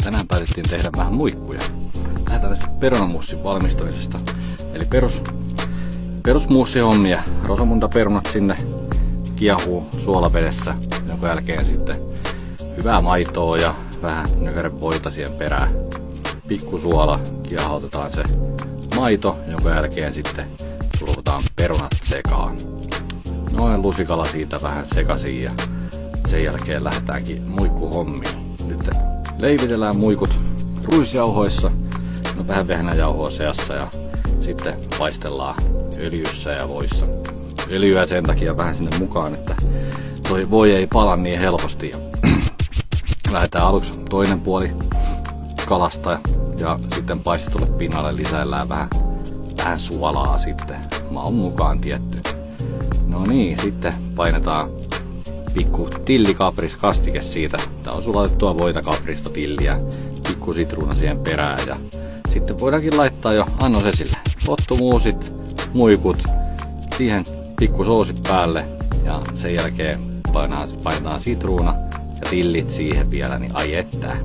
tänään päätettiin tehdä vähän muikkuja. Lähdetään tästä perunamuussin valmistamisesta. Eli perusmuussihommia. Rosamundaperunat sinne kiehuu suolavedessä, jonka jälkeen sitten hyvää maitoa ja vähän nökärevoita siihen perään. Pikkusuola, kiehautetaan se maito, jonka jälkeen sitten sulvotaan perunat sekaan. Noin lusikalla siitä vähän sekaisin ja sen jälkeen lähdetäänkin muikkuhommiin. Nyt leivitellään muikut ruisjauhoissa, no vähän vehnäjauhoa seassa ja sitten paistellaan öljyssä ja voissa. Öljyä sen takia vähän sinne mukaan, että toi voi ei pala niin helposti. Lähdetään aluksi toinen puoli kalasta ja sitten paistetulle pinnalle lisäillään vähän suolaa sitten maun mukaan tietty. No niin, sitten painetaan pikku tillikapris kastike siitä. Tää on sulatettua voita, kaprista, tilliä, pikku sitruuna siihen perään ja sitten voidaankin laittaa jo annos esille. Pottumuusit, muikut, siihen pikku soosi päälle ja sen jälkeen painetaan sitruuna ja tillit siihen vielä, niin ai että.